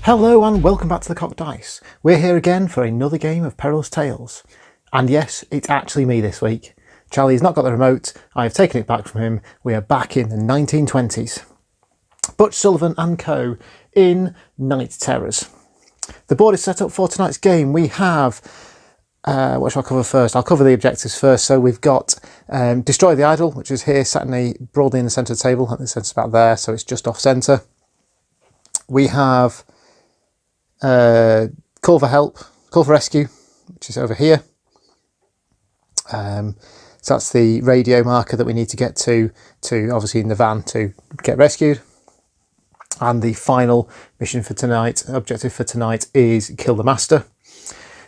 Hello and welcome back to the Cocked Dice. We're here again for another game of Perilous Tales. And yes, it's actually me this week. Charlie's not got the remote, I have taken it back from him. We are back in the 1920s. Butch Sullivan and co. in Night Terrors. The board is set up for tonight's game. We have, what shall I cover first? I'll cover the objectives first. So we've got Destroy the Idol, which is here, sat broadly in the centre of the table. I think the centre's about there, so it's just off centre. We have Call for Help, Call for Rescue, which is over here. So that's the radio marker that we need to get to obviously in the van to get rescued. And the final mission for tonight, objective for tonight, is Kill the Master.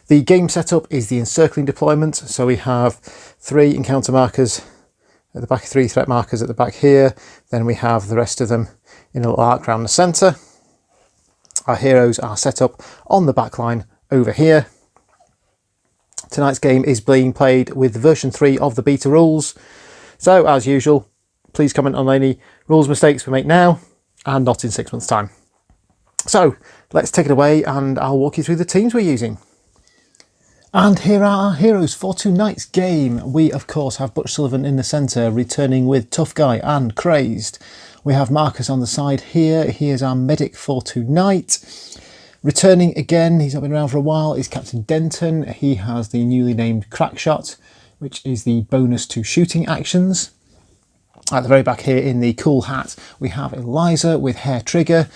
The game setup is the encircling deployment. So we have 3 encounter markers at the back, 3 threat markers at the back here. Then we have the rest of them in a little arc around the centre. Our heroes are set up on the back line over here. Tonight's game is being played with version 3 of the beta rules. So, as usual, please comment on any rules mistakes we make now and not in 6 months' time. So, let's take it away and I'll walk you through the teams we're using. And here are our heroes for tonight's game. We, of course, have Butch Sullivan in the centre, returning with Tough Guy and Crazed. We have Marcus on the side here. He is our medic for tonight. Returning again, he's not been around for a while, is Captain Denton. He has the newly named Crackshot, which is the bonus to shooting actions. At the very back here in the cool hat, we have Eliza with Hair Trigger.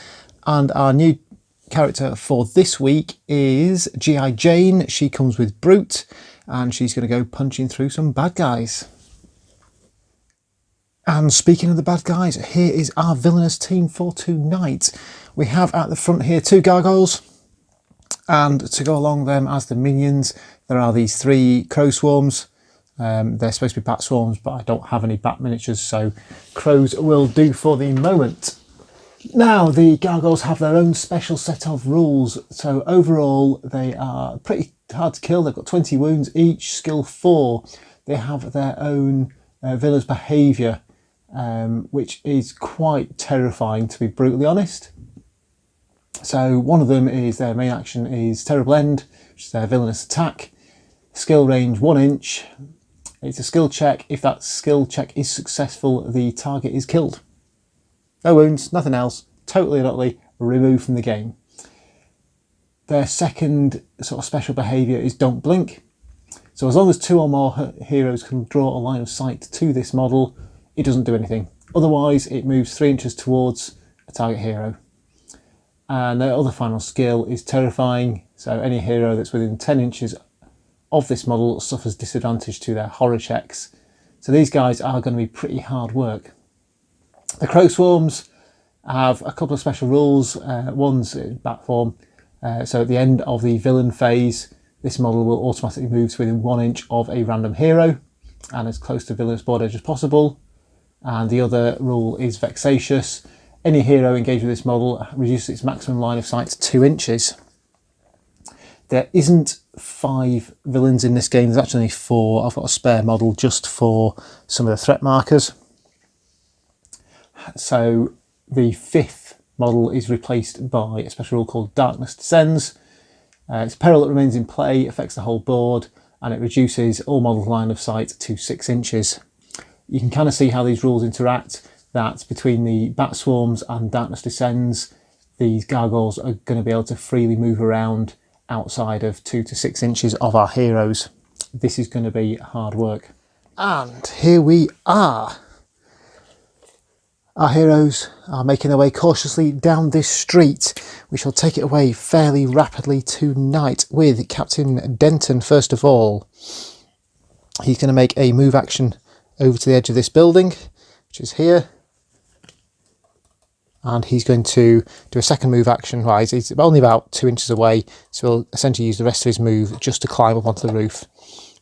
And our new character for this week is G.I. Jane. She comes with Brute, and she's going to go punching through some bad guys. And speaking of the bad guys, here is our Villainous team for tonight. We have at the front here 2 gargoyles, and to go along them as the minions, there are these 3 crow swarms. They're supposed to be bat swarms, but I don't have any bat miniatures, so crows will do for the moment. Now, the gargoyles have their own special set of rules. So overall, they are pretty hard to kill. They've got 20 wounds each, skill 4. They have their own villainous behaviour, which is quite terrifying, to be brutally honest. So one of them is their main action is Terrible End, which is their villainous attack. Skill range 1 inch. It's a skill check. If that skill check is successful, the target is killed. No wounds, nothing else. Totally and utterly removed from the game. Their second sort of special behaviour is Don't Blink. So as long as 2 or more heroes can draw a line of sight to this model, it doesn't do anything. Otherwise, it moves 3 inches towards a target hero. And their other final skill is Terrifying. So any hero that's within 10 inches of this model suffers disadvantage to their horror checks. So these guys are going to be pretty hard work. The Crow Swarms have a couple of special rules. One's in bat form. So at the end of the villain phase, this model will automatically move to within 1 inch of a random hero and as close to villainous board edge as possible. And the other rule is Vexatious. Any hero engaged with this model reduces its maximum line of sight to 2 inches. There isn't 5 villains in this game, there's actually only 4. I've got a spare model just for some of the threat markers. So the 5th model is replaced by a special rule called Darkness Descends. It's a peril that remains in play, affects the whole board, and it reduces all model line of sight to 6 inches. You can kind of see how these rules interact, that between the Bat Swarms and Darkness Descends, these gargoyles are going to be able to freely move around outside of 2 to 6 inches of our heroes. This is going to be hard work. And here we are. Our heroes are making their way cautiously down this street. We shall take it away fairly rapidly tonight with Captain Denton first of all. He's going to make a move action over to the edge of this building, which is here. And he's going to do a second move action. Right, he's only about 2 inches away, so he'll essentially use the rest of his move just to climb up onto the roof.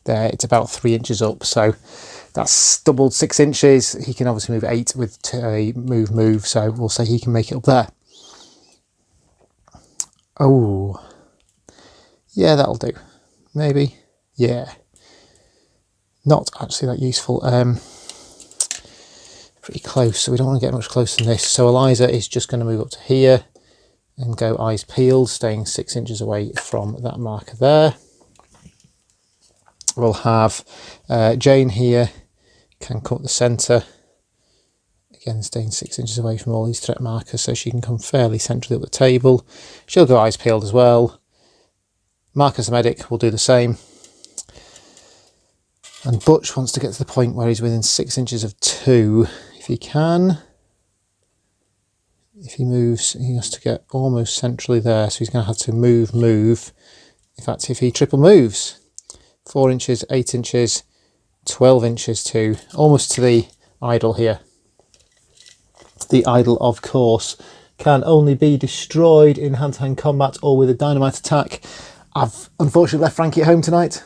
There, it's about 3 inches up, so that's doubled 6 inches. He can obviously move 8 with a move, so we'll say he can make it up there. Oh, yeah, that'll do. Maybe, yeah. Not actually that useful. Pretty close, so we don't want to get much closer than this. So Eliza is just going to move up to here and go eyes peeled, staying 6 inches away from that marker there. We'll have Jane here, can cut the centre, again staying 6 inches away from all these threat markers so she can come fairly centrally up the table. She'll go eyes peeled as well. Marcus the medic will do the same. And Butch wants to get to the point where he's within 6 inches of 2, if he can. If he moves, he has to get almost centrally there, so he's going to have to move. In fact, if he triple moves, 4 inches, 8 inches, 12 inches to, almost to the idol here. The idol, of course, can only be destroyed in hand-to-hand combat or with a dynamite attack. I've unfortunately left Frankie at home tonight,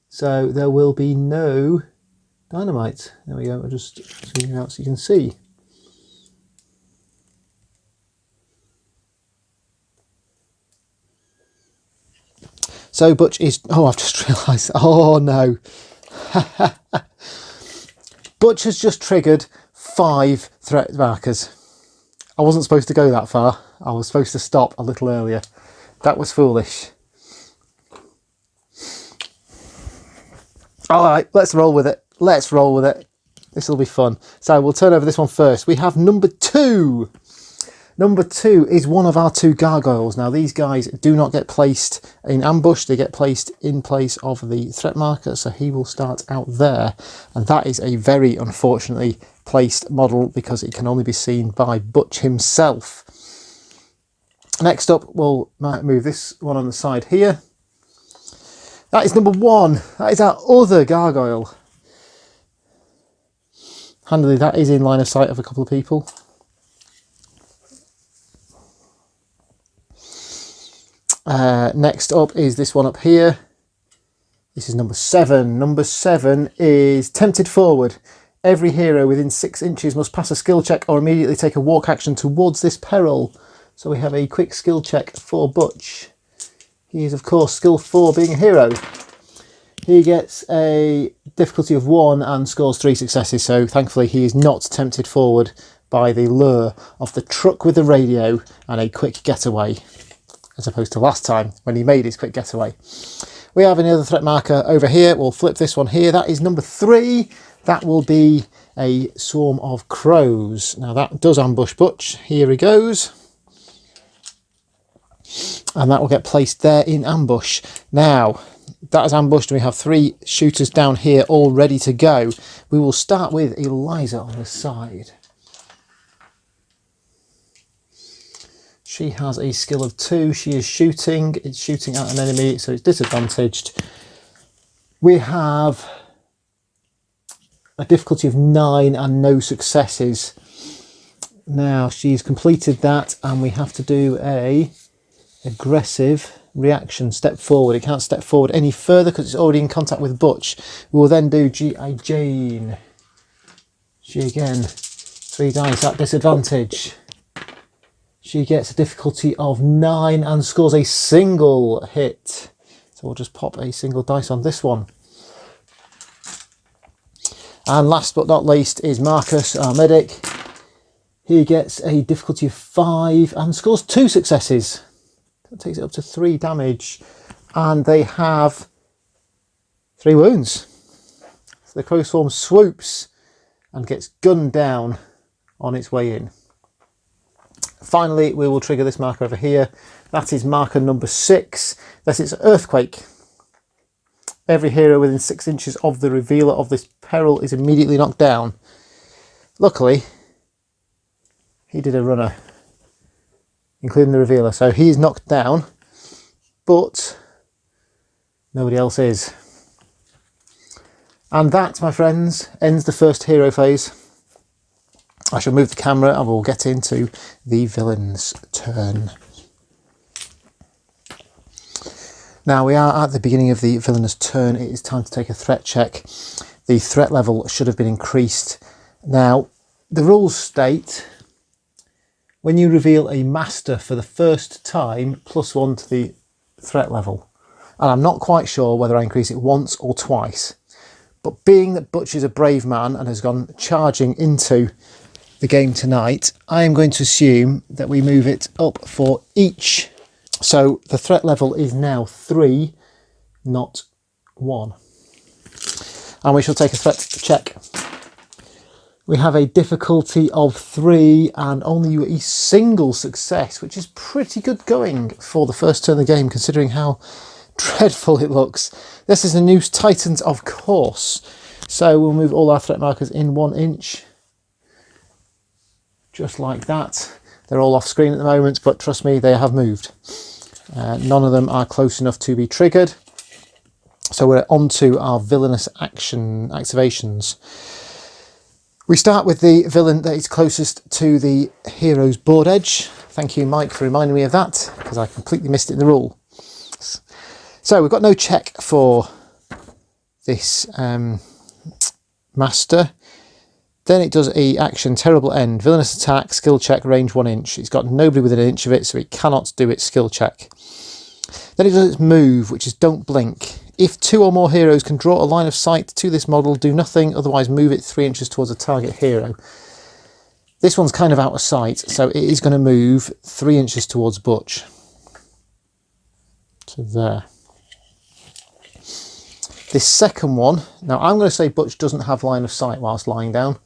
so there will be no dynamite. There we go, I'll just zoom out so you can see. So Butch is... Oh, I've just realised. Oh, no. Butch has just triggered 5 threat markers. I wasn't supposed to go that far. I was supposed to stop a little earlier. That was foolish. All right, let's roll with it. Let's roll with it. This will be fun. So we'll turn over this one first. We have number 2. Number 2 is one of our 2 gargoyles. Now these guys do not get placed in ambush, they get placed in place of the threat marker, so he will start out there. And that is a very unfortunately placed model because it can only be seen by Butch himself. Next up, we'll move this one on the side here. That is number 1. That is our other gargoyle. Handily, that is in line of sight of a couple of people. Next up is this one up here. This is number 7. Number 7 is Tempted Forward. Every hero within 6 inches must pass a skill check or immediately take a walk action towards this peril. So we have a quick skill check for Butch. He is, of course, skill 4, being a hero. He gets a difficulty of 1 and scores 3 successes, so thankfully he is not tempted forward by the lure of the truck with the radio and a quick getaway, as opposed to last time when he made his quick getaway. We have another threat marker over here. We'll flip this one here. That is number 3. That will be a swarm of crows. Now that does ambush Butch. Here he goes. And that will get placed there in ambush. Now, that is ambushed and we have 3 shooters down here all ready to go. We will start with Eliza on the side. She has a skill of 2. She is shooting. It's shooting at an enemy, so it's disadvantaged. We have a difficulty of 9 and no successes. Now, she's completed that and we have to do a aggressive reaction, step forward. It can't step forward any further because it's already in contact with Butch. We will then do G.I. Jane. She again, 3 dice at disadvantage. She gets a difficulty of 9 and scores a single hit. So we'll just pop a single dice on this one. And last but not least is Marcus, our medic. He gets a difficulty of 5 and scores 2 successes. That takes it up to 3 damage. And they have 3 wounds. So the crow swarm swoops and gets gunned down on its way in. Finally, we will trigger this marker over here. That is marker number 6. That is Earthquake. Every hero within 6 inches of the revealer of this peril is immediately knocked down. Luckily, he did a runner, including the revealer. So he is knocked down, but nobody else is. And that, my friends, ends the first hero phase. I shall move the camera and we'll get into the villain's turn. Now we are at the beginning of the villainous turn. It is time to take a threat check. The threat level should have been increased. Now, the rules state when you reveal a master for the first time, +1 to the threat level. And I'm not quite sure whether I increase it once or twice. But being that Butch is a brave man and has gone charging into the game tonight, I am going to assume that we move it up for each. So the threat level is now 3, not 1. And we shall take a threat check. We have a difficulty of 3 and only a single success, which is pretty good going for the first turn of the game, considering how dreadful it looks. This is the new Titans, of course. So we'll move all our threat markers in 1 inch. Just like that. They're all off screen at the moment, but trust me, they have moved. None of them are close enough to be triggered. So we're on to our villainous action activations. We start with the villain that is closest to the hero's board edge. Thank you, Mike, for reminding me of that, because I completely missed it in the rule. So we've got no check for this master. Then it does a action, terrible end, villainous attack, skill check, range 1 inch. It's got nobody within 1 inch of it, so it cannot do its skill check. Then it does its move, which is don't blink. If 2 or more heroes can draw a line of sight to this model, do nothing, otherwise move it 3 inches towards a target hero. This one's kind of out of sight, so it is going to move 3 inches towards Butch. So there. This second one, now I'm going to say Butch doesn't have line of sight whilst lying down.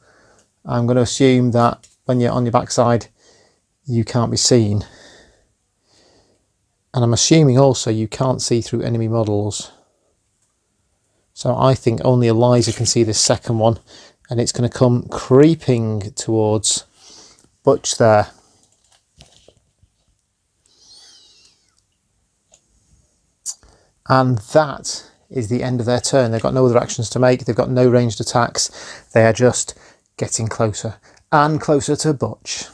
I'm going to assume that when you're on your backside, you can't be seen. And I'm assuming also you can't see through enemy models. So I think only Eliza can see this second one, and it's going to come creeping towards Butch there. And that is the end of their turn. They've got no other actions to make. They've got no ranged attacks. They are just getting closer and closer to Butch.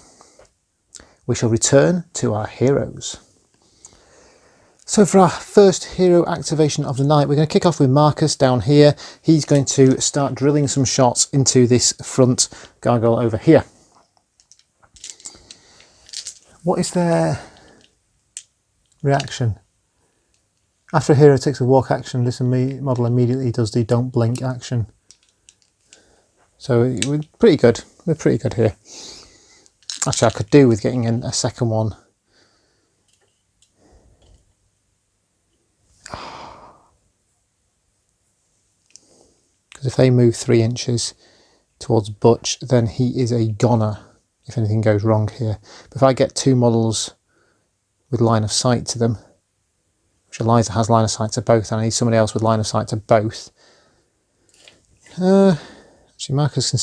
We shall return to our heroes. So for our first hero activation of the night, we're going to kick off with Marcus down here. He's going to start drilling some shots into this front gargoyle over here. What is their reaction? After a hero takes a walk action, this model immediately does the don't blink action. So we're pretty good. We're pretty good here. Actually, I could do with getting in a second one. Because if they move 3 inches towards Butch, then he is a goner if anything goes wrong here. But if I get 2 models with line of sight to them, which Eliza has line of sight to both, and I need somebody else with line of sight to both. Actually, Marcus can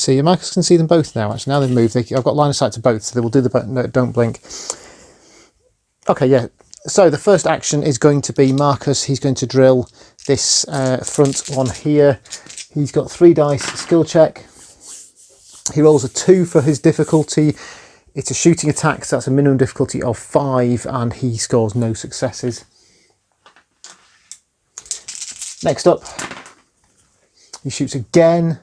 see them both now. Actually, now they've moved, I've got line of sight to both, so they will do the don't blink. Okay, yeah. So the first action is going to be Marcus. He's going to drill this front one here. He's got 3 dice skill check. He rolls a 2 for his difficulty. It's a shooting attack, so that's a minimum difficulty of 5, and he scores no successes. Next up, he shoots again.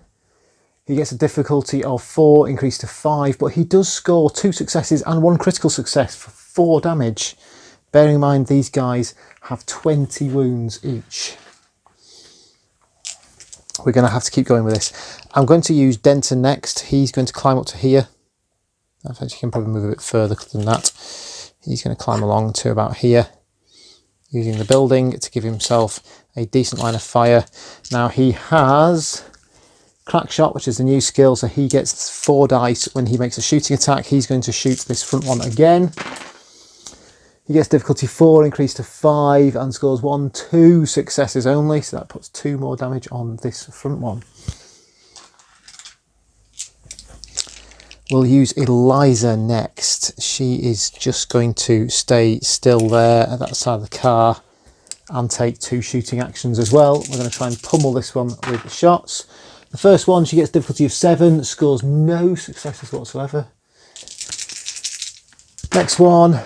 He gets a difficulty of 4, increased to 5, but he does score 2 successes and 1 critical success for 4 damage. Bearing in mind these guys have 20 wounds each. We're going to have to keep going with this. I'm going to use Denton next. He's going to climb up to here. In fact, you can probably move a bit further than that. He's going to climb along to about here, using the building to give himself a decent line of fire. Now he has crack shot, which is the new skill, so he gets 4 dice when he makes a shooting attack. He's going to shoot this front one again. He gets difficulty 4, increased to 5, and scores 2 successes only, so that puts 2 more damage on this front one. We'll use Eliza next. She is just going to stay still there at that side of the car and take 2 shooting actions as well. We're going to try and pummel this one with shots. The first one, she gets difficulty of 7, scores no successes whatsoever. Next one,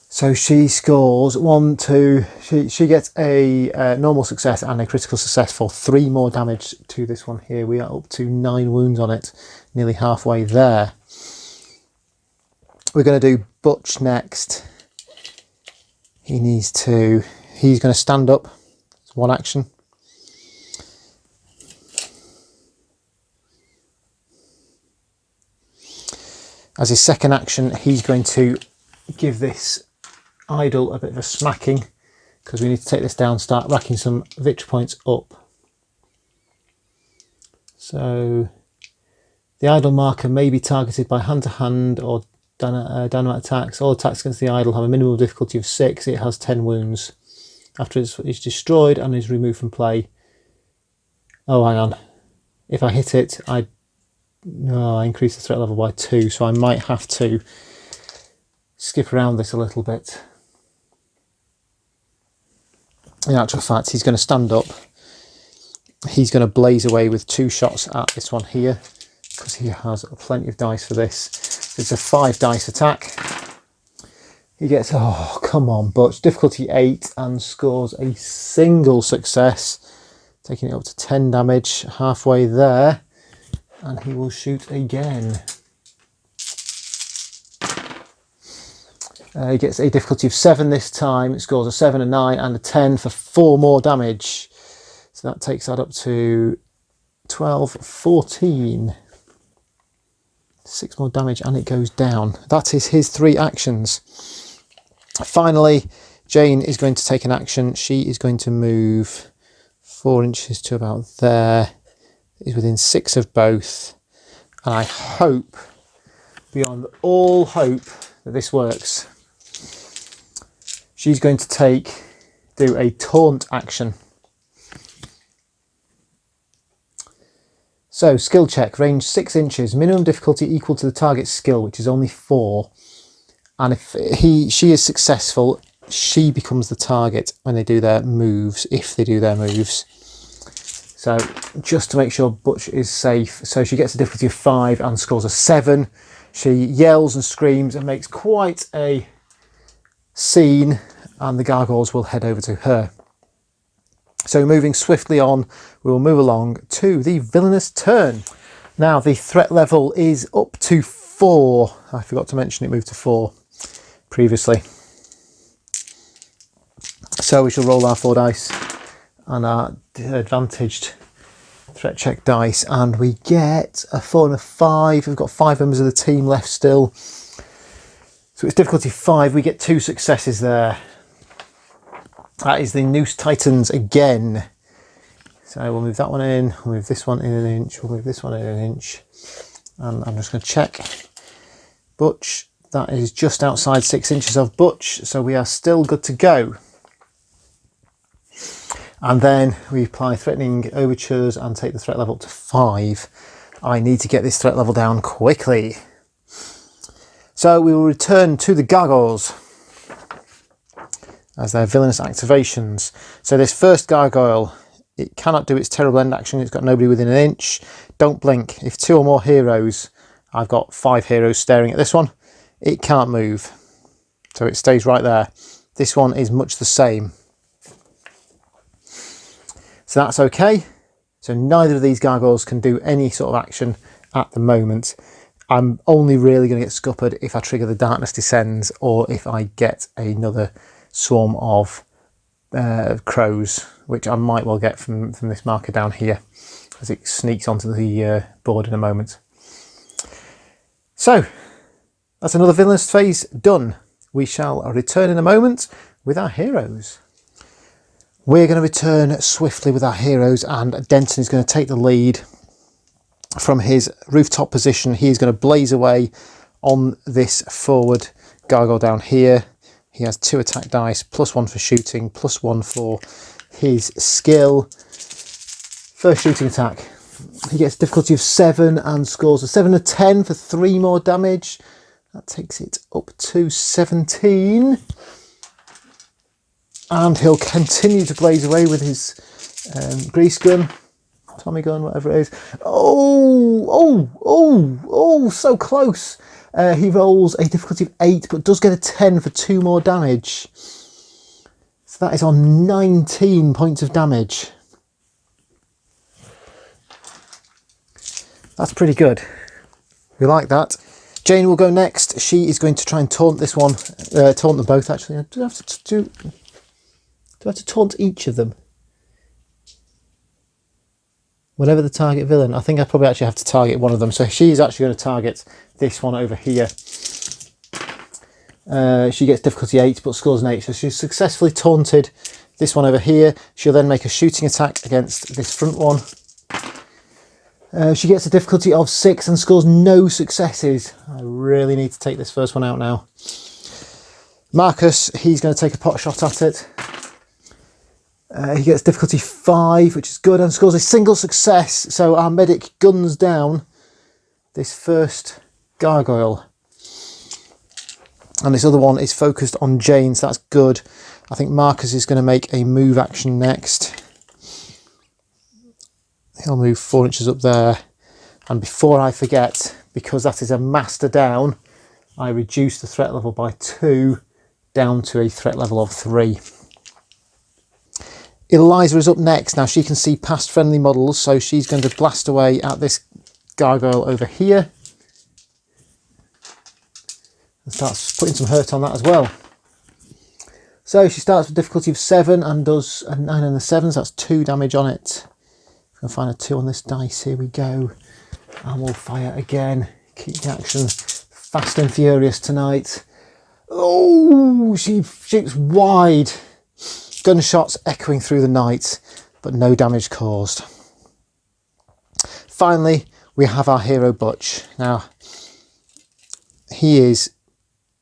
so she scores 1, 2, she gets a normal success and a critical success for 3 more damage to this one here. We are up to 9 wounds on it, nearly halfway there. We're going to do Butch next. He's going to stand up. It's 1 action. As his second action, he's going to give this idol a bit of a smacking, because we need to take this down, start racking some victory points up. So the idol marker may be targeted by hand-to-hand or dynamite attacks. All attacks against the idol have a minimum difficulty of 6. It has 10 wounds. After it's destroyed and is removed from play. Oh, hang on. If I hit it, I increase the threat level by 2, so I might have to skip around this a little bit. In actual fact, he's going to stand up. He's going to blaze away with 2 shots at this one here, because he has plenty of dice for this. It's a 5 dice attack. He gets, oh, come on, Butch, difficulty 8 and scores a single success, taking it up to 10 damage, halfway there, and he will shoot again. He gets a difficulty of 7 this time. It scores a 7, a 9 and a 10 for 4 more damage. So that takes that up to 12, 14. 6 more damage and it goes down. That is his 3 actions. Finally, Jane is going to take an action. She is going to move 4 inches to about there. Is within 6 of both. And I hope, beyond all hope, that this works. She's going to do a taunt action. So, skill check, range 6 inches, minimum difficulty equal to the target's skill, which is only 4. And if she is successful, she becomes the target when they do their moves, if they do their moves. So, just to make sure Butch is safe. So she gets a difficulty of 5 and scores a 7. She yells and screams and makes quite a scene, and the gargoyles will head over to her. So moving swiftly on, we will move along to the villainous turn. Now the threat level is up to 4. I forgot to mention it moved to 4 previously. So we shall roll our 4 dice and our advantaged threat check dice, and we get a 4 and a 5. We've got 5 members of the team left still. So it's difficulty 5. We get 2 successes there. That is the Noose Titans again. So we'll move that one in, we'll move this one in an inch, we'll move this one in an inch. And I'm just going to check. Butch, that is just outside 6 inches of Butch, so we are still good to go. And then we apply threatening overtures and take the threat level up to 5. I need to get this threat level down quickly. So we will return to the gargoyles as their villainous activations. So this first gargoyle, it cannot do its terrible end action. It's got nobody within an inch. Don't blink. If 2 or more heroes, I've got 5 heroes staring at this one, it can't move. So it stays right there. This one is much the same. So that's okay. So neither of these gargoyles can do any sort of action at the moment. I'm only really going to get scuppered if I trigger the Darkness Descends, or if I get another swarm of crows, which I might well get from this marker down here as it sneaks onto the board in a moment. So that's another villainous phase done. We shall return in a moment with our heroes. We're going to return swiftly with our heroes, and Denton is going to take the lead from his rooftop position. He is going to blaze away on this forward gargoyle down here. He has 2 attack dice, +1 for shooting, +1 for his skill. First shooting attack. He gets difficulty of 7 and scores a 7 and a 10 for 3 more damage. That takes it up to 17. And he'll continue to blaze away with his grease gun, Tommy gun, whatever it is. Oh, so close. He rolls a difficulty of 8, but does get a 10 for 2 more damage. So that is on 19 points of damage. That's pretty good. We like that. Jane will go next. She is going to try and taunt this one. Taunt them both, actually. Do I have to taunt each of them? whenever the target villain, I think I probably actually have to target one of them. So she's actually going to target this one over here. She gets difficulty 8 but scores an 8. So she's successfully taunted this one over here. She'll then make a shooting attack against this front one. She gets a difficulty of 6 and scores no successes. I really need to take this first one out now. Marcus, he's going to take a pot shot at it. He gets difficulty 5, which is good, and scores a single success. So our medic guns down this first gargoyle. And this other one is focused on Jane, so that's good. I think Marcus is going to make a move action next. He'll move 4 inches up there. And before I forget, because that is a master down, I reduce the threat level by 2 down to a threat level of 3. Eliza is up next. Now she can see past friendly models, so she's going to blast away at this gargoyle over here. And starts putting some hurt on that as well. So she starts with difficulty of 7 and does a 9 and a 7, so that's 2 damage on it. I'm going to find a 2 on this dice, here we go. And we'll fire again. Keep the action fast and furious tonight. Oh, she shoots wide. Gunshots echoing through the night, but no damage caused. Finally, we have our hero Butch. Now, he is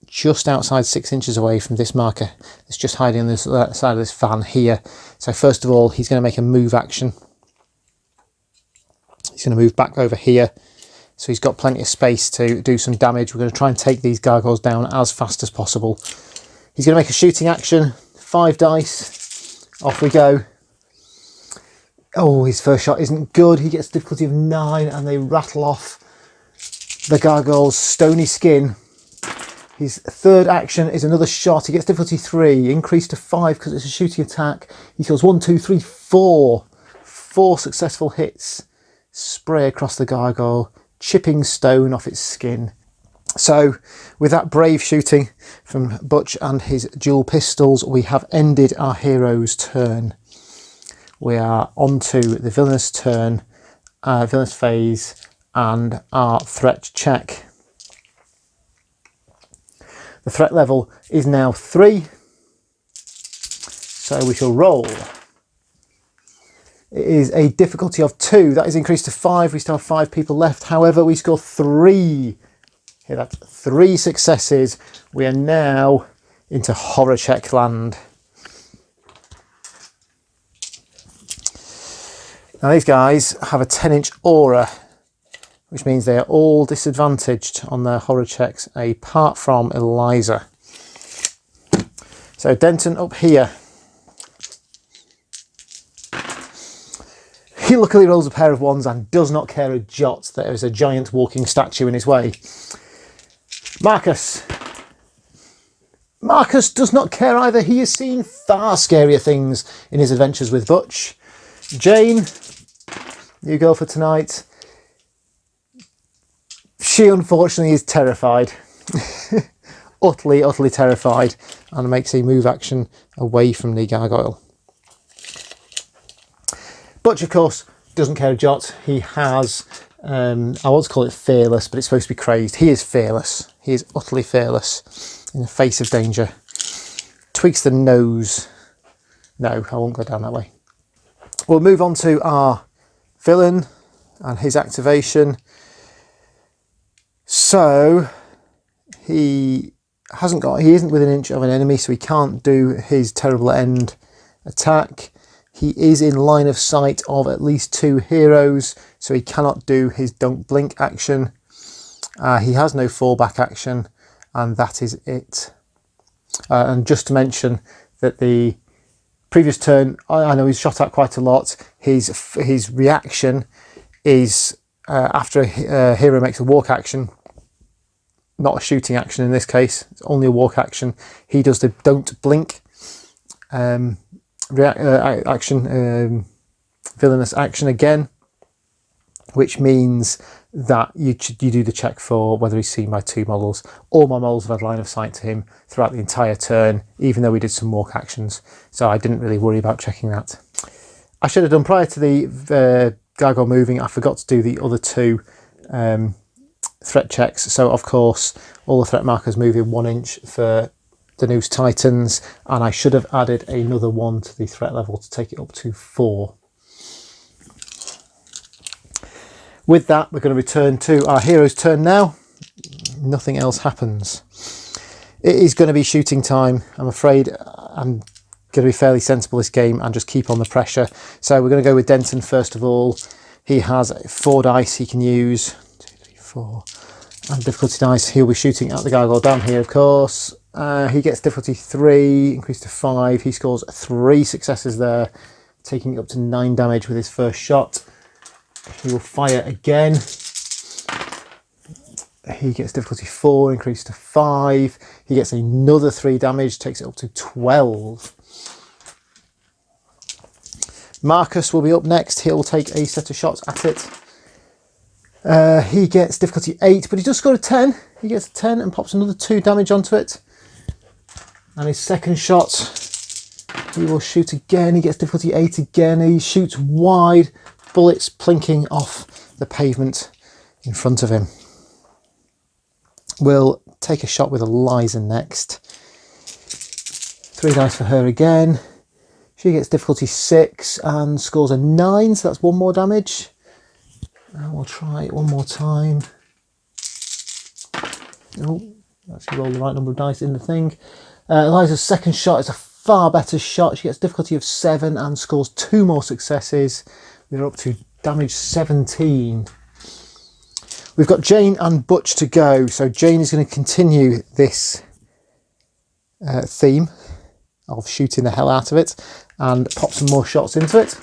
just outside 6 inches away from this marker. It's just hiding on this side of this fan here. So first of all, he's going to make a move action. He's going to move back over here. So he's got plenty of space to do some damage. We're going to try and take these gargoyles down as fast as possible. He's going to make a shooting action. 5 dice. Off we go. Oh, his first shot isn't good. He gets a difficulty of 9 and they rattle off the gargoyle's stony skin. His third action is another shot. He gets difficulty 3, increased to 5 because it's a shooting attack. He kills 1, 2, 3, 4. 4 successful hits. Spray across the gargoyle, chipping stone off its skin. So, with that brave shooting from Butch and his dual pistols, we have ended our hero's turn. We are on to the villainous turn, villainous phase, and our threat check. The threat level is now 3, so we shall roll. It is a difficulty of 2. That is increased to 5. We still have 5 people left. However, we score 3. Here, that's 3 successes. We are now into horror check land. Now these guys have a 10-inch aura, which means they are all disadvantaged on their horror checks apart from Eliza. So Denton up here. He luckily rolls a pair of 1s and does not care a jot that there is a giant walking statue in his way. Marcus. Marcus does not care either. He has seen far scarier things in his adventures with Butch. Jane, you go for tonight. She unfortunately is terrified. utterly terrified, and makes a move action away from the gargoyle. Butch, of course, doesn't care a jot. He has, I want to call it fearless, but it's supposed to be crazed. He is fearless. He is utterly fearless in the face of danger. Tweaks the nose. No, I won't go down that way. We'll move on to our villain and his activation. So he isn't within an inch of an enemy, so he can't do his terrible end attack. He is in line of sight of at least 2 heroes, so he cannot do his don't blink action. He has no fallback action, and that is it. And just to mention that the previous turn, I know he's shot at quite a lot. His reaction is after a hero makes a walk action, not a shooting action in this case, it's only a walk action. He does the don't blink villainous action again, which means that you do the check for whether he's seen by 2 models. All my models have had line of sight to him throughout the entire turn, even though we did some walk actions, so I didn't really worry about checking that. I should have done prior to the gargoyle moving, I forgot to do the other two threat checks. So of course all the threat markers move in 1 inch for the Noose Titans, and I should have added another one to the threat level to take it up to 4. With that, we're going to return to our hero's turn now. Nothing else happens. It is going to be shooting time. I'm afraid I'm going to be fairly sensible this game and just keep on the pressure. So we're going to go with Denton first of all. He has 4 dice he can use. 2, 3, 4. And difficulty dice. He'll be shooting at the gargoyle down here, of course. He gets difficulty 3, increased to 5. He scores 3 successes there, taking it up to 9 damage with his first shot. He will fire again. He gets difficulty 4, increased to 5. He gets another 3 damage, takes it up to 12. Marcus will be up next. He'll take a set of shots at it. He gets difficulty 8, but he does score a 10. He gets a 10 and pops another 2 damage onto it. And his second shot, he will shoot again. He gets difficulty 8 again. He shoots wide, bullets plinking off the pavement in front of him. We'll take a shot with Eliza next. 3 dice for her again. She gets difficulty 6 and scores a 9, so that's 1 more damage. And we'll try it one more time. Oh, actually roll the right number of dice in the thing. Eliza's second shot is a far better shot. She gets difficulty of 7 and scores 2 more successes. We're up to damage 17. We've got Jane and Butch to go. So Jane is going to continue this theme of shooting the hell out of it and pop some more shots into it.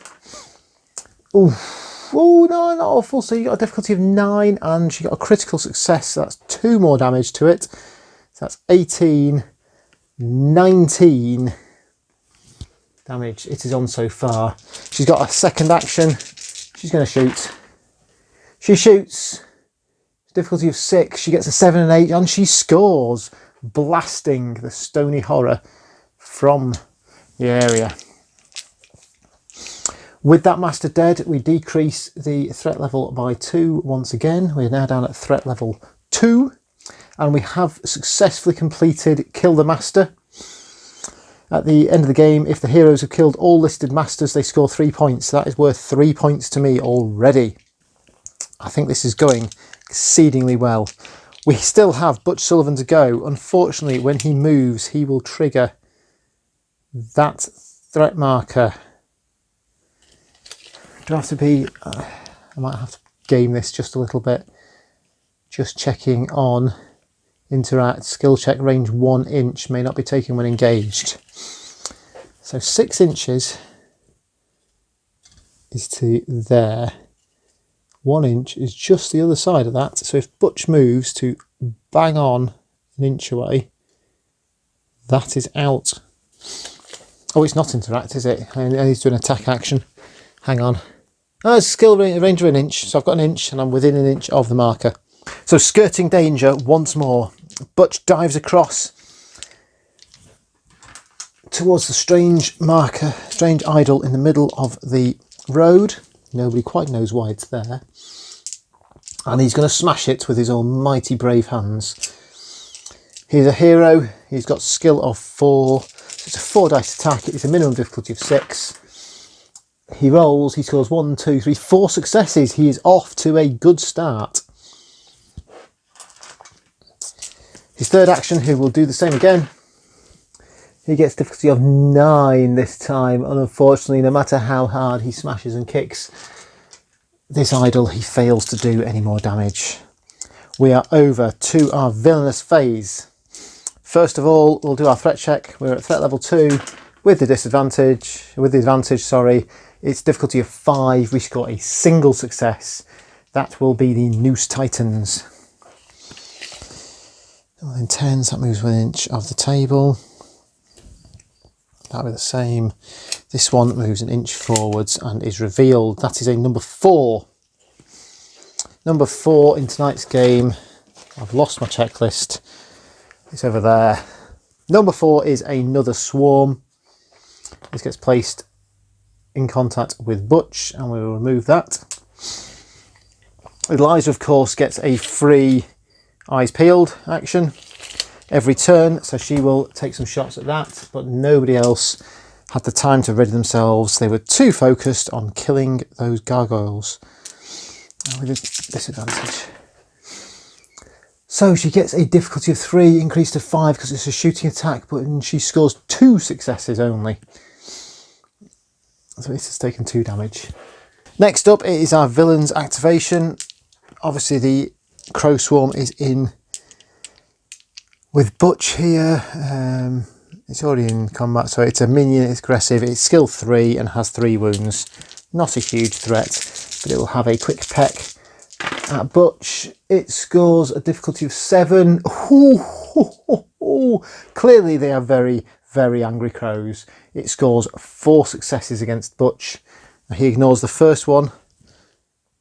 Oh no, not awful. So you got a difficulty of 9 and she got a critical success. So that's 2 more damage to it. So that's 18, 19 damage it is on so far. She's got a second action. She's going to shoot. She shoots. Difficulty of 6. She gets a 7 and 8 and she scores, blasting the stony horror from the area. With that master dead, we decrease the threat level by 2 once again. We're now down at threat level 2 and we have successfully completed Kill the Master. At the end of the game, if the heroes have killed all listed masters, they score 3 points. That is worth 3 points to me already. I think this is going exceedingly well. We still have Butch Sullivan to go. Unfortunately, when he moves, he will trigger that threat marker. Do I have to be... I might have to game this just a little bit. Just checking on interact. Skill check range 1 inch may not be taken when engaged. So 6 inches is to there. 1 inch is just the other side of that. So if Butch moves to bang on an inch away, that is out. Oh, it's not interact, is it? I need to do an attack action. Hang on. Oh, it's skill range of 1 inch. So I've got 1 inch and I'm within 1 inch of the marker. So skirting danger once more. Butch dives across towards the strange marker, strange idol in the middle of the road. Nobody quite knows why it's there. And he's going to smash it with his almighty brave hands. He's a hero. He's got skill of 4. It's a 4 dice attack. It's a minimum difficulty of 6. He rolls. He scores 1, 2, 3, 4 successes. He is off to a good start. His third action, he will do the same again. He gets difficulty of 9 this time, and unfortunately, no matter how hard he smashes and kicks this idol, he fails to do any more damage. We are over to our villainous phase. First of all, we'll do our threat check. We're at threat level 2 with the advantage, sorry. It's difficulty of 5. We score a single success. That will be the Noose Titans. In 10s, that moves 1 inch of the table. That'll be the same. This one moves 1 inch forwards and is revealed. That is a number 4. Number 4 in tonight's game. I've lost my checklist. It's over there. Number 4 is another swarm. This gets placed in contact with Butch and we will remove that. Eliza, of course, gets a free eyes peeled action every turn, so she will take some shots at that, but nobody else had the time to ready themselves. They were too focused on killing those gargoyles with a disadvantage. So she gets a difficulty of 3 increased to 5 because it's a shooting attack, but she scores 2 successes only. So this has taken 2 damage. Next up, it is our villain's activation. Obviously the crow swarm is in with Butch here. It's already in combat, so it's a minion, it's aggressive, it's skill 3 and has 3 wounds. Not a huge threat, but it will have a quick peck at Butch. It scores a difficulty of 7. Ooh. Clearly they are very, very angry crows. It scores 4 successes against Butch. Now he ignores the first one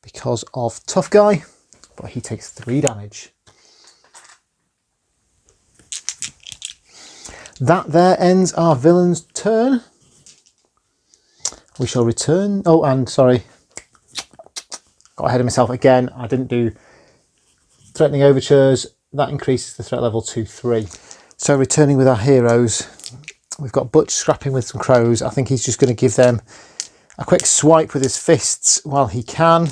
because of Tough Guy, but he takes 3 damage. That there ends our villain's turn. We shall return. Oh, and sorry, got ahead of myself again. I didn't do threatening overtures. That increases the threat level to 3. So returning with our heroes, we've got Butch scrapping with some crows. I think he's just going to give them a quick swipe with his fists while he can.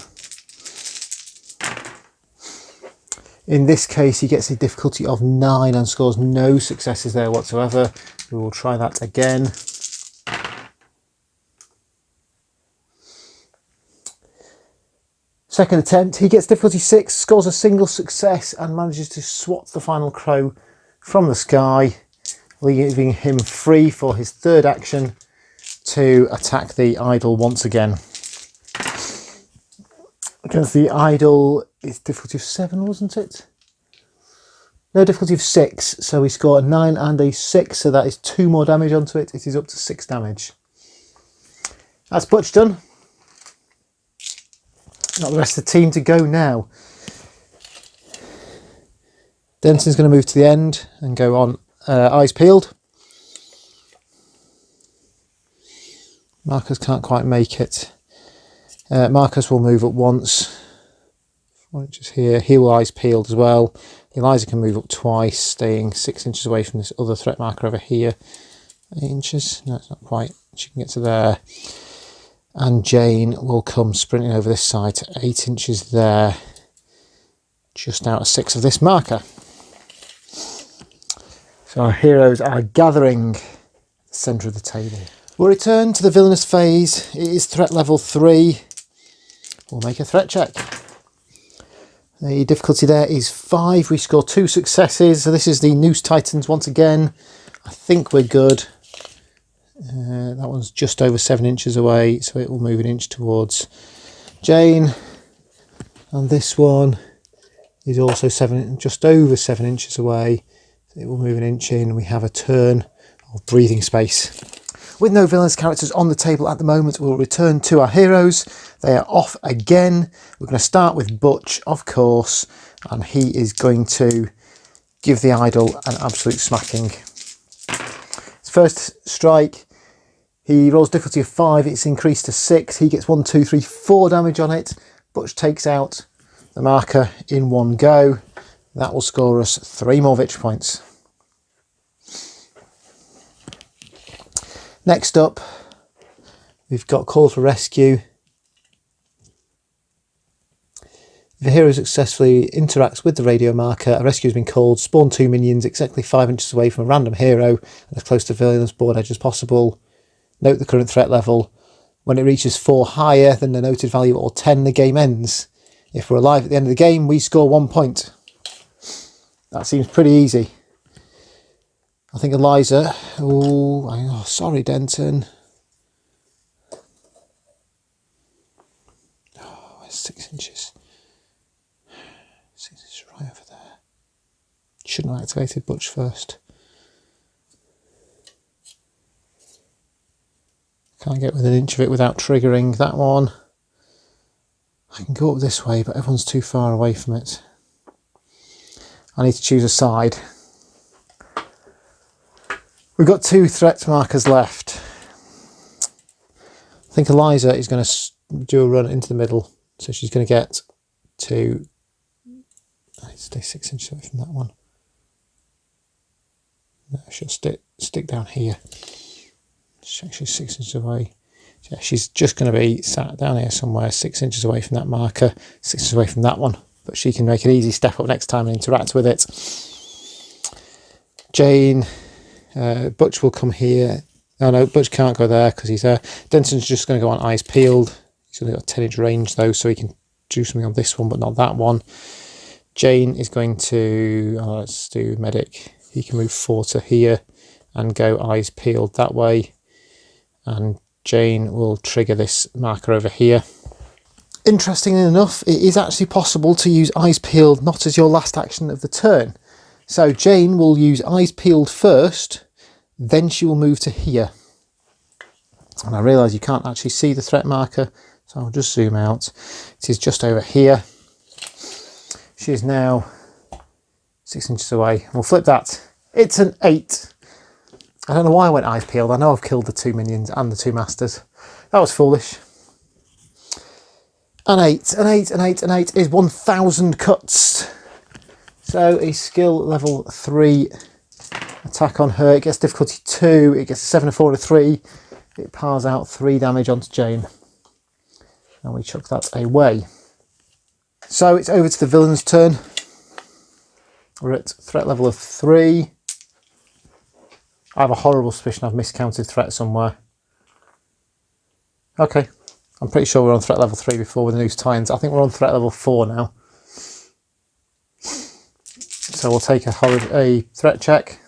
In this case, he gets a difficulty of 9 and scores no successes there whatsoever. We will try that again. Second attempt, he gets difficulty 6, scores a single success and manages to swat the final crow from the sky, leaving him free for his third action to attack the idol once again. Against the idol, it's difficulty of 7, wasn't it? No, difficulty of 6. So we score a 9 and a 6, so that is 2 more damage onto it. It is up to 6 damage. That's Butch done. Got the rest of the team to go now. Denton's going to move to the end and go on eyes peeled. Marcus can't quite make it. Marcus will move up once. 4 inches here. He will eyes peeled as well. Eliza can move up twice, staying 6 inches away from this other threat marker over here. 8 inches? No, it's not quite. She can get to there. And Jane will come sprinting over this side to 8 inches there. Just out of 6 of this marker. So our heroes are gathering at the centre of the table. We'll return to the villainous phase. It is threat level 3. We'll make a threat check. The difficulty there is 5. We score 2 successes. So this is the Noose Titans once again. I think we're good. That one's just over 7 inches away, so it will move an inch towards Jane. And this one is also just over 7 inches away. So it will move an inch in, and we have a turn of breathing space. With no villainous characters on the table at the moment, we'll return to our heroes. They are off again. We're going to start with Butch, of course, and he is going to give the idol an absolute smacking. His first strike, he rolls difficulty of 5, it's increased to 6. He gets 1, 2, 3, 4 damage on it. Butch takes out the marker in one go. That will score us 3 more victory points. Next up, we've got Call for Rescue. If a hero successfully interacts with the radio marker, a rescue has been called. Spawn 2 minions exactly 5 inches away from a random hero and as close to Villainous board edge as possible. Note the current threat level. When it reaches 4 higher than the noted value or 10, the game ends. If we're alive at the end of the game, we score 1 point. That seems pretty easy. I think Eliza... Oh, sorry, Denton. Oh, it's 6 inches. 6 inches right over there. Shouldn't have activated Butch first. Can't get within an inch of it without triggering that one. I can go up this way, but everyone's too far away from it. I need to choose a side. We've got 2 threat markers left. I think Eliza is going to do a run into the middle. So she's going to get to stay 6 inches away from that one. No, she'll stick down here. She's 6 inches away. Yeah, she's just going to be sat down here somewhere, 6 inches away from that marker, 6 inches away from that one. But she can make an easy step up next time and interact with it. Jane, Butch will come here. Oh no, Butch can't go there because he's there. Denton's just going to go on eyes peeled. He's only got 10-inch range though, so he can do something on this one, but not that one. Jane is going to, let's do medic. He can move 4 to here and go eyes peeled that way. And Jane will trigger this marker over here. Interestingly enough, it is actually possible to use eyes peeled not as your last action of the turn. So Jane will use eyes peeled first, then she will move to here. And I realise you can't actually see the threat marker, so I'll just zoom out. It is just over here. She is now 6 inches away. We'll flip that. It's an 8. I don't know why I went eyes peeled. I know I've killed the 2 minions and the 2 masters. That was foolish. An 8, an 8, an 8, an 8 is 1,000 cuts. So a skill level 3 attack on her. It gets difficulty 2. It gets a 7, a 4, and a 3. It pars out 3 damage onto Jane. And we chuck that away. So it's over to the villain's turn. We're at threat level of 3. I have a horrible suspicion I've miscounted threat somewhere. Okay, I'm pretty sure we're on threat level 3 before with the noose tie-ins. I think we're on threat level 4 now. So we'll take a threat check.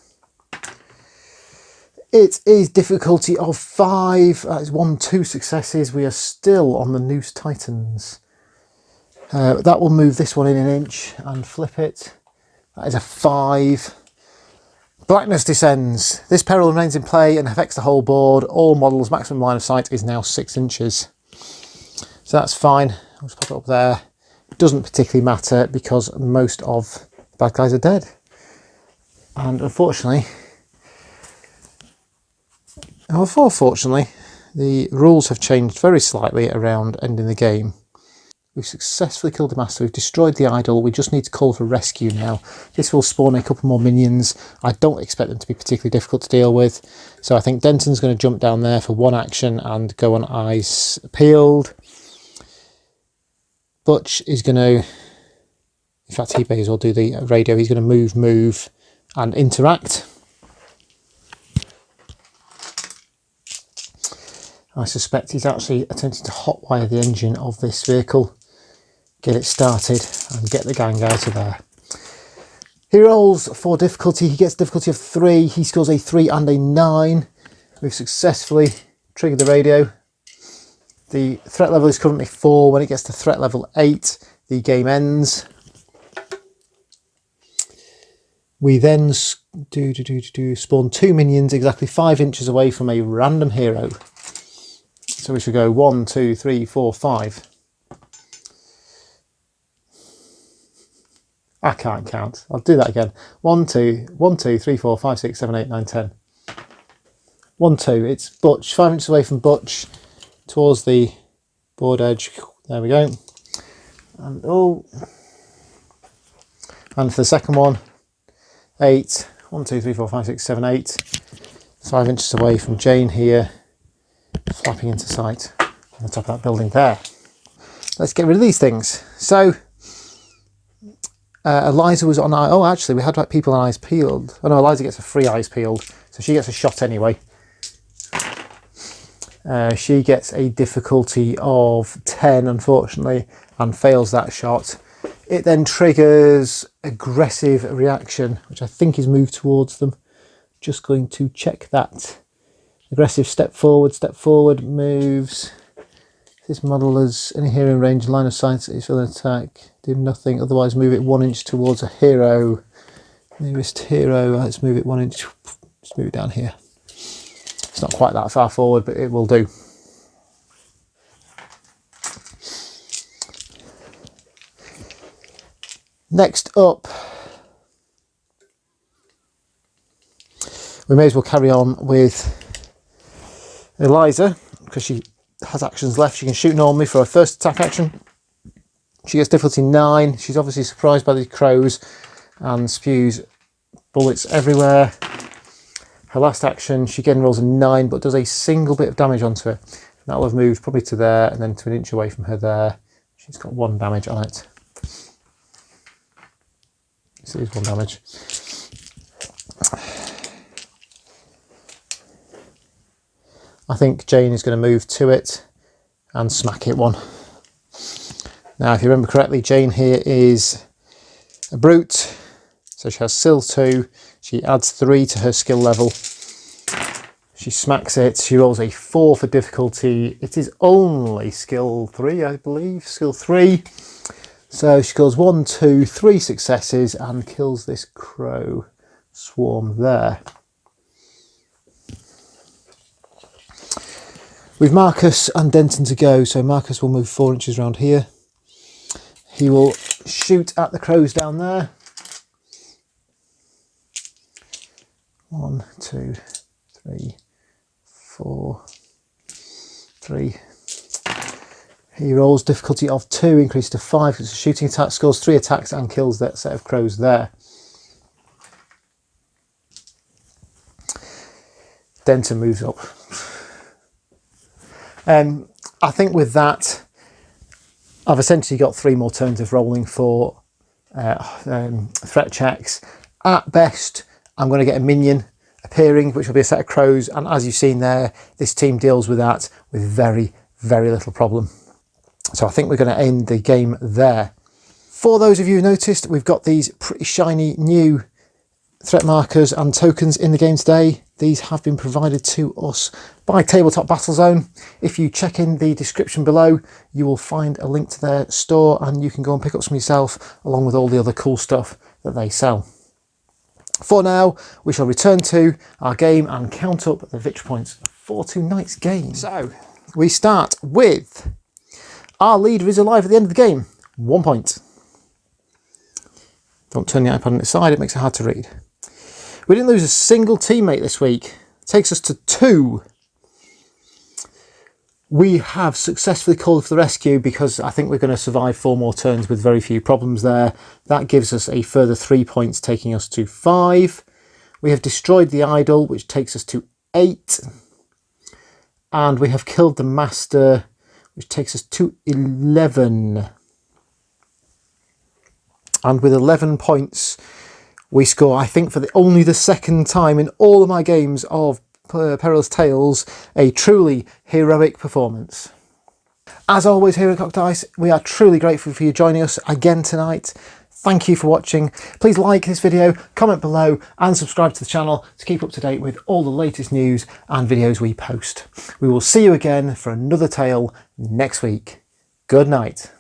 It is difficulty of 5. That is 1, 2 successes. We are still on the noose titans. That will move this one in an inch and flip it. That is a 5. Blackness descends. This peril remains in play and affects the whole board. All models' maximum line of sight is now 6 inches. So that's fine. I'll just pop it up there. It doesn't particularly matter because most of the bad guys are dead. And unfortunately, the rules have changed very slightly around ending the game. We've successfully killed the master, we've destroyed the idol, we just need to call for rescue now. This will spawn a couple more minions. I don't expect them to be particularly difficult to deal with. So I think Denton's going to jump down there for 1 action and go on eyes peeled. Butch is going to, in fact he may as well do the radio, he's going to move and interact. I suspect he's actually attempting to hotwire the engine of this vehicle, get it started and get the gang out of there. He rolls for difficulty, he gets difficulty of 3, he scores a 3 and a 9. We've successfully triggered the radio. The threat level is currently 4, when it gets to threat level 8 the game ends. We then spawn 2 minions exactly 5 inches away from a random hero. So we should go 1, 2, 3, 4, 5. I can't count. I'll do that again. 1, 2, 3, 4, 5, 6, 7, 8, 9, 10. 1, 2. It's Butch. 5 inches away from Butch towards the board edge. There we go. And and for the second one, 8. 1, 2, 3, 4, 5, 6, 7, 8. 5 inches away from Jane here, flapping into sight on the top of that building there. Let's get rid of these things. So Eliza was on eye. Oh, actually, we had like people on eyes peeled. Oh no, Eliza gets a free eyes peeled, so she gets a shot anyway. She gets a difficulty of 10, unfortunately, and fails that shot. It then triggers aggressive reaction, which I think is moved towards them. Just going to check that. Aggressive step forward, moves. This model has any hero in range, line of sight, is for an attack. Do nothing, otherwise move it 1 inch towards a hero. Nearest hero, let's move it 1 inch. Let's move it down here. It's not quite that far forward, but it will do. Next up, we may as well carry on with Eliza, because she has actions left. She can shoot normally for her first attack action. She gets difficulty 9. She's obviously surprised by the crows and spews bullets everywhere. Her last action, she again rolls a 9, but does a single bit of damage onto it. That will have moved probably to there and then to an inch away from her there. She's got 1 damage on it. This is 1 damage. I think Jane is going to move to it and smack it 1. Now, if you remember correctly, Jane here is a brute, so she has skill 2. She adds 3 to her skill level. She smacks it. She rolls a 4 for difficulty. It is only skill 3, I believe. Skill 3. So she scores 1, 2, 3 successes and kills this crow swarm there. With Marcus and Denton to go, so Marcus will move 4 inches around here. He will shoot at the crows down there. 1, 2, 3, 4, 3. He rolls difficulty of 2, increased to 5. It's a shooting attack, scores 3 attacks and kills that set of crows there. Denton moves up. I think with that, I've essentially got 3 more turns of rolling for threat checks. At best, I'm going to get a minion appearing, which will be a set of crows, and as you've seen there, this team deals with that with very, very little problem. So I think we're going to end the game there. For those of you who noticed, we've got these pretty shiny new threat markers and tokens in the game today. These have been provided to us by Tabletop Battlezone. If you check in the description below, you will find a link to their store and you can go and pick up some yourself, along with all the other cool stuff that they sell. For now, we shall return to our game and count up the victory points for tonight's game. So, we start with our leader is alive at the end of the game. 1 point. Don't turn the iPad on its side, it makes it hard to read. We didn't lose a single teammate this week. It takes us to 2. We have successfully called for the rescue because I think we're going to survive 4 more turns with very few problems there. That gives us a further 3 points, taking us to 5. We have destroyed the idol, which takes us to 8. And we have killed the master, which takes us to 11. And with 11 points, we score, I think, for only the 2nd time in all of my games of Perilous Tales, a truly heroic performance. As always here at Cocked Dice, we are truly grateful for you joining us again tonight. Thank you for watching. Please like this video, comment below and subscribe to the channel to keep up to date with all the latest news and videos we post. We will see you again for another tale next week. Good night.